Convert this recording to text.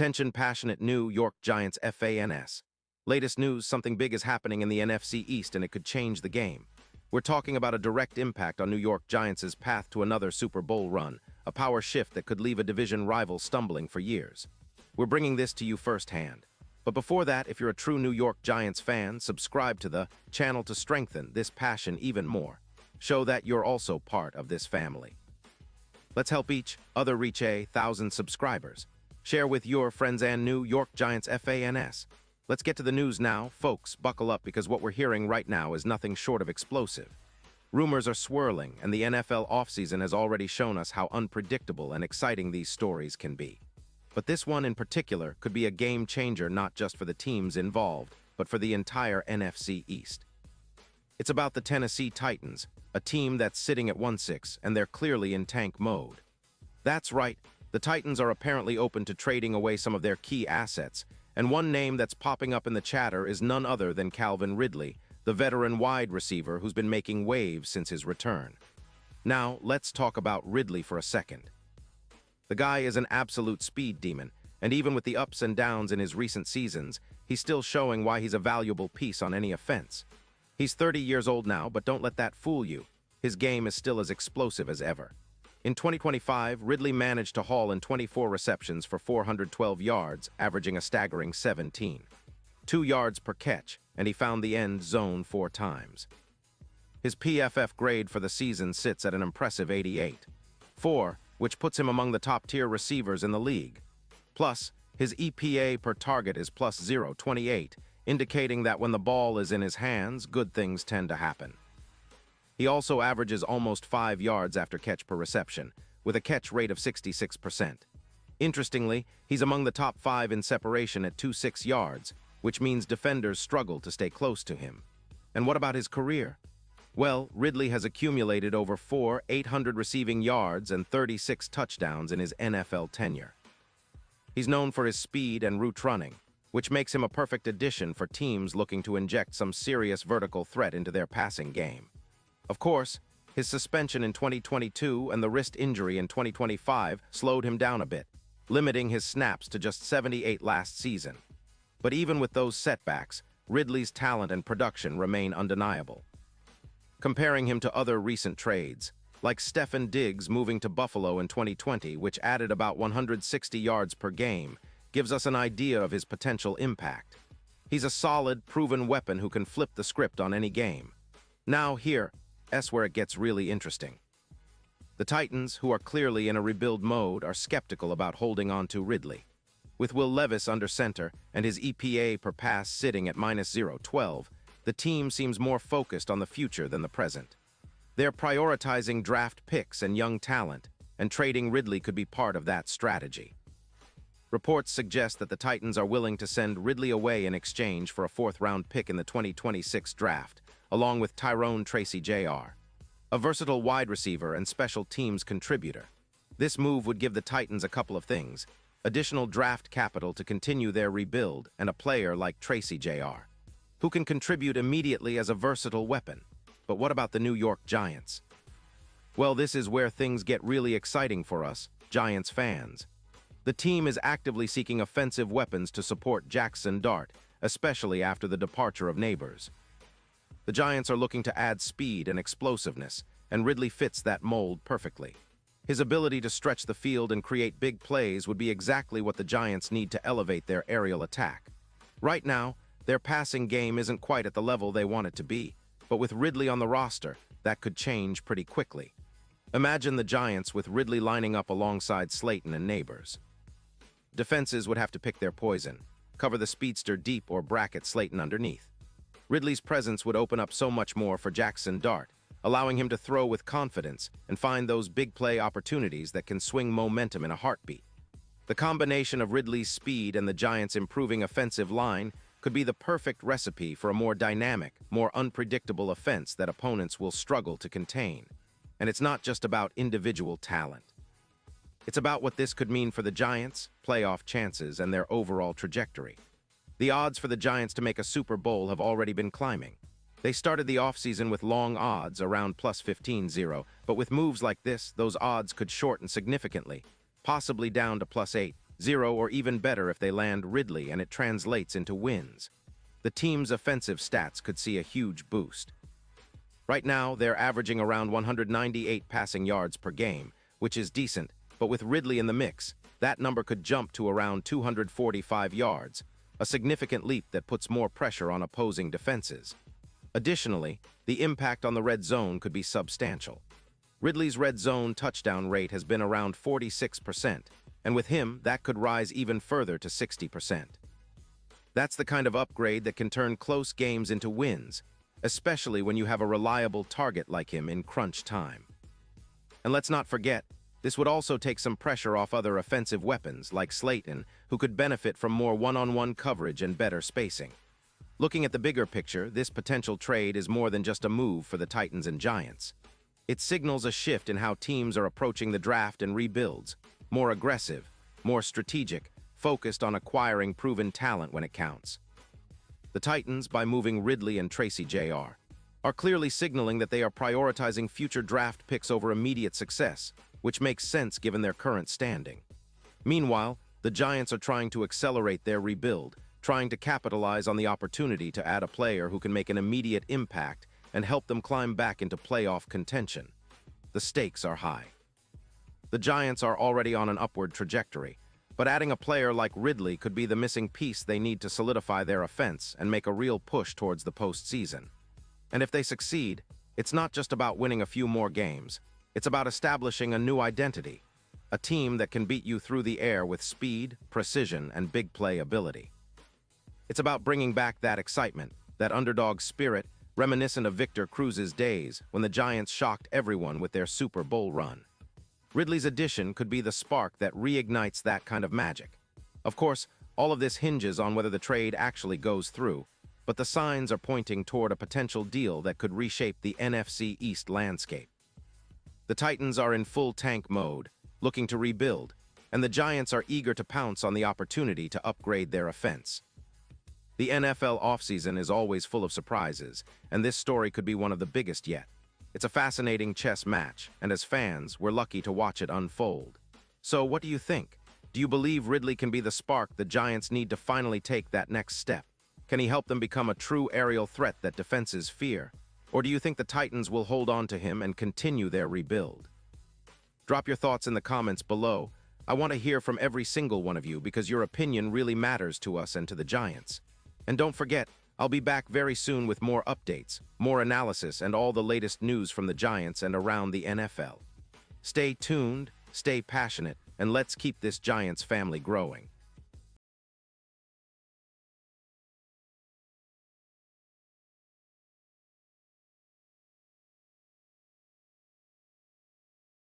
Attention passionate New York Giants fans. Latest news, something big is happening in the NFC East and it could change the game. We're talking about a direct impact on New York Giants' path to another Super Bowl run, a power shift that could leave a division rival stumbling for years. We're bringing this to you firsthand. But before that, if you're a true New York Giants fan, subscribe to the channel to strengthen this passion even more. Show that you're also part of this family. Let's help each other reach 1,000 subscribers. Share with your friends and New York Giants fans. Let's get to the news now. Folks, buckle up because what we're hearing right now is nothing short of explosive. Rumors are swirling, and the NFL offseason has already shown us how unpredictable and exciting these stories can be. But this one in particular could be a game changer not just for the teams involved, but for the entire NFC East. It's about the Tennessee Titans, a team that's sitting at 1-6, and they're clearly in tank mode. That's right. The Titans are apparently open to trading away some of their key assets, and one name that's popping up in the chatter is none other than Calvin Ridley, the veteran wide receiver who's been making waves since his return. Now, let's talk about Ridley for a second. The guy is an absolute speed demon, and even with the ups and downs in his recent seasons, he's still showing why he's a valuable piece on any offense. He's 30 years old now, but don't let that fool you. His game is still as explosive as ever. In 2025, Ridley managed to haul in 24 receptions for 412 yards, averaging a staggering 17. 2 yards per catch, and he found the end zone 4 times. His PFF grade for the season sits at an impressive 88.4, which puts him among the top-tier receivers in the league. Plus, his EPA per target is plus 0.28, indicating that when the ball is in his hands, good things tend to happen. He also averages almost 5 yards after catch per reception, with a catch rate of 66%. Interestingly, he's among the top 5 in separation at 2.6 yards, which means defenders struggle to stay close to him. And what about his career? Well, Ridley has accumulated over 800 receiving yards and 36 touchdowns in his NFL tenure. He's known for his speed and route running, which makes him a perfect addition for teams looking to inject some serious vertical threat into their passing game. Of course, his suspension in 2022 and the wrist injury in 2025 slowed him down a bit, limiting his snaps to just 78 last season. But even with those setbacks, Ridley's talent and production remain undeniable. Comparing him to other recent trades, like Stefon Diggs moving to Buffalo in 2020, which added about 160 yards per game, gives us an idea of his potential impact. He's a solid, proven weapon who can flip the script on any game. Now here's where it gets really interesting. The Titans, who are clearly in a rebuild mode, are skeptical about holding on to Ridley. With Will Levis under center and his EPA per pass sitting at minus 0.12, the team seems more focused on the future than the present. They're prioritizing draft picks and young talent, and trading Ridley could be part of that strategy. Reports suggest that the Titans are willing to send Ridley away in exchange for a 4th-round pick in the 2026 draft, along with Tyrone Tracy Jr., a versatile wide receiver and special teams contributor. This move would give the Titans a couple of things: additional draft capital to continue their rebuild and a player like Tracy Jr., who can contribute immediately as a versatile weapon. But what about the New York Giants? Well, this is where things get really exciting for us, Giants fans. The team is actively seeking offensive weapons to support Jackson Dart, especially after the departure of Neighbors. The Giants are looking to add speed and explosiveness, and Ridley fits that mold perfectly. His ability to stretch the field and create big plays would be exactly what the Giants need to elevate their aerial attack. Right now, their passing game isn't quite at the level they want it to be, but with Ridley on the roster, that could change pretty quickly. Imagine the Giants with Ridley lining up alongside Slayton and Neighbors. Defenses would have to pick their poison, cover the speedster deep or bracket Slayton underneath. Ridley's presence would open up so much more for Jackson Dart, allowing him to throw with confidence and find those big play opportunities that can swing momentum in a heartbeat. The combination of Ridley's speed and the Giants' improving offensive line could be the perfect recipe for a more dynamic, more unpredictable offense that opponents will struggle to contain. And it's not just about individual talent. It's about what this could mean for the Giants, playoff chances, and their overall trajectory. The odds for the Giants to make a Super Bowl have already been climbing. They started the offseason with long odds around plus 15-0, but with moves like this, those odds could shorten significantly, possibly down to plus 8, 0 or even better if they land Ridley and it translates into wins. The team's offensive stats could see a huge boost. Right now, they're averaging around 198 passing yards per game, which is decent, but with Ridley in the mix, that number could jump to around 245 yards, a significant leap that puts more pressure on opposing defenses. Additionally, the impact on the red zone could be substantial. Ridley's red zone touchdown rate has been around 46%, and with him, that could rise even further to 60%. That's the kind of upgrade that can turn close games into wins, especially when you have a reliable target like him in crunch time. And let's not forget, this would also take some pressure off other offensive weapons like Slayton, who could benefit from more one-on-one coverage and better spacing. Looking at the bigger picture, this potential trade is more than just a move for the Titans and Giants. It signals a shift in how teams are approaching the draft and rebuilds, more aggressive, more strategic, focused on acquiring proven talent when it counts. The Titans, by moving Ridley and Tracy Jr., are clearly signaling that they are prioritizing future draft picks over immediate success, which makes sense given their current standing. Meanwhile, the Giants are trying to accelerate their rebuild, trying to capitalize on the opportunity to add a player who can make an immediate impact and help them climb back into playoff contention. The stakes are high. The Giants are already on an upward trajectory, but adding a player like Ridley could be the missing piece they need to solidify their offense and make a real push towards the postseason. And if they succeed, it's not just about winning a few more games. It's about establishing a new identity, a team that can beat you through the air with speed, precision, and big play ability. It's about bringing back that excitement, that underdog spirit, reminiscent of Victor Cruz's days when the Giants shocked everyone with their Super Bowl run. Ridley's addition could be the spark that reignites that kind of magic. Of course, all of this hinges on whether the trade actually goes through, but the signs are pointing toward a potential deal that could reshape the NFC East landscape. The Titans are in full tank mode, looking to rebuild, and the Giants are eager to pounce on the opportunity to upgrade their offense. The NFL offseason is always full of surprises, and this story could be one of the biggest yet. It's a fascinating chess match, and as fans, we're lucky to watch it unfold. So what do you think? Do you believe Ridley can be the spark the Giants need to finally take that next step? Can he help them become a true aerial threat that defenses fear? Or do you think the Titans will hold on to him and continue their rebuild? Drop your thoughts in the comments below. I want to hear from every single one of you because your opinion really matters to us and to the Giants. And don't forget, I'll be back very soon with more updates, more analysis, and all the latest news from the Giants and around the NFL. Stay tuned, stay passionate, and let's keep this Giants family growing.